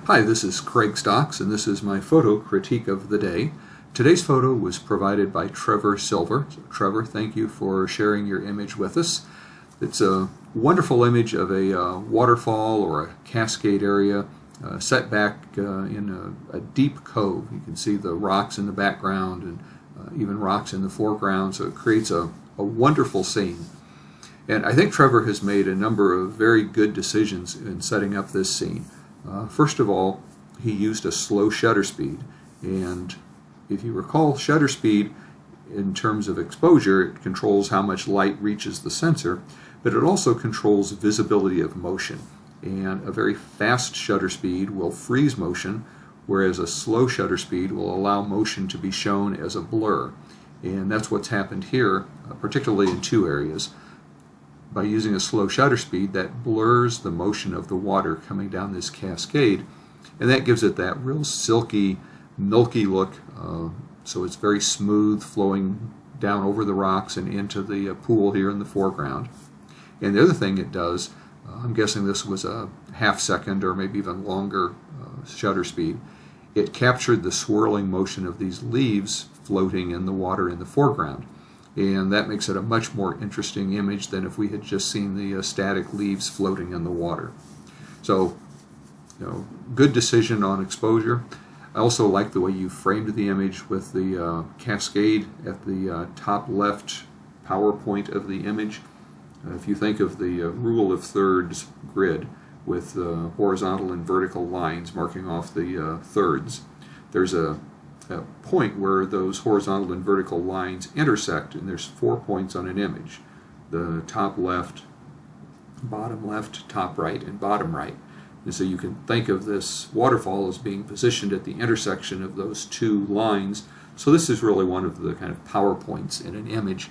Hi, this is Craig Stocks, and this is my photo critique of the day. Today's photo was provided by Trevor Silver. So, Trevor, thank you for sharing your image with us. It's a wonderful image of a waterfall or a cascade area set back in a deep cove. You can see the rocks in the background and even rocks in the foreground, so it creates a wonderful scene. And I think Trevor has made a number of very good decisions in setting up this scene. First of all, he used a slow shutter speed, and if you recall, shutter speed in terms of exposure, it controls how much light reaches the sensor, but it also controls visibility of motion. And a very fast shutter speed will freeze motion, whereas a slow shutter speed will allow motion to be shown as a blur. And that's what's happened here, particularly in two areas. By using a slow shutter speed, that blurs the motion of the water coming down this cascade, and that gives it that real silky, milky look. So it's very smooth, flowing down over the rocks and into the pool here in the foreground. And the other thing it does, I'm guessing this was a half-second or maybe even longer shutter speed, it captured the swirling motion of these leaves floating in the water in the foreground. And that makes it a much more interesting image than if we had just seen the static leaves floating in the water. So, good decision on exposure. I also like the way you framed the image with the cascade at the top left power point of the image. If you think of the rule of thirds grid with horizontal and vertical lines marking off the thirds, there's a point where those horizontal and vertical lines intersect, and there's 4 points on an image: the top left, top right, and bottom right. And so you can think of this waterfall as being positioned at the intersection of those two lines. So this is really one of the kind of power points in an image,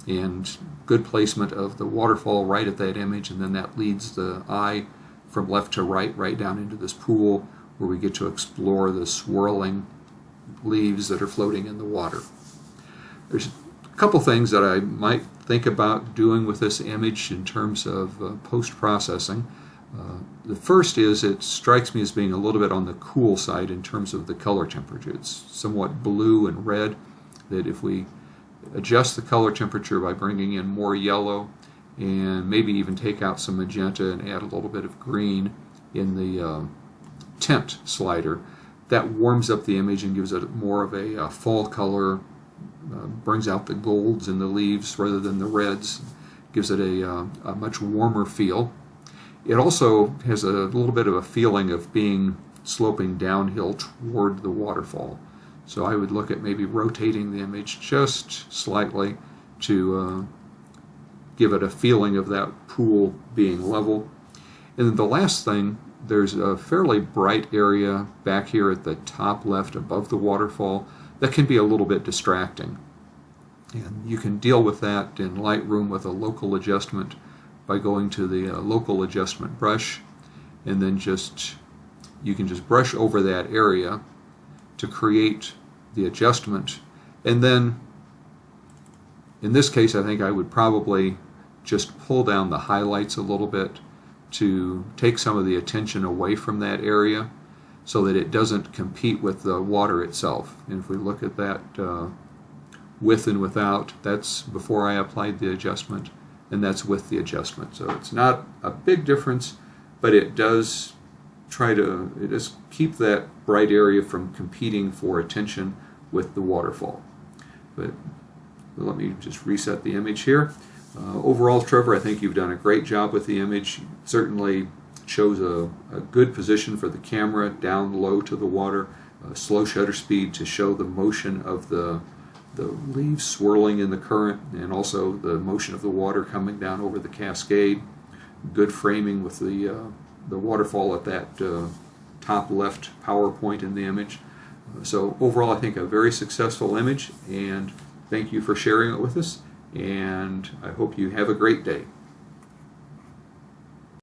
and good placement of the waterfall right at that image, and then that leads the eye from left to right down into this pool where we get to explore the swirling leaves that are floating in the water. There's a couple things that I might think about doing with this image in terms of post-processing. The first is, it strikes me as being a little bit on the cool side in terms of the color temperature. It's somewhat blue and red, that if we adjust the color temperature by bringing in more yellow and maybe even take out some magenta and add a little bit of green in the tint slider, that warms up the image and gives it more of a fall color, brings out the golds in the leaves rather than the reds, gives it a much warmer feel. It also has a little bit of a feeling of being sloping downhill toward the waterfall. So I would look at maybe rotating the image just slightly to give it a feeling of that pool being level. And then the last thing, there's a fairly bright area back here at the top left above the waterfall that can be a little bit distracting. And you can deal with that in Lightroom with a local adjustment by going to the local adjustment brush, and then you can just brush over that area to create the adjustment. And then in this case, I think I would probably just pull down the highlights a little bit to take some of the attention away from that area so that it doesn't compete with the water itself. And if we look at that with and without, that's before I applied the adjustment, and that's with the adjustment. So it's not a big difference, but it does keep that bright area from competing for attention with the waterfall. But let me just reset the image here. Overall, Trevor, I think you've done a great job with the image. You certainly chose a good position for the camera, down low to the water, slow shutter speed to show the motion of the leaves swirling in the current, and also the motion of the water coming down over the cascade. Good framing with the waterfall at that top left power point in the image. So overall, I think a very successful image, and thank you for sharing it with us, and I hope you have a great day.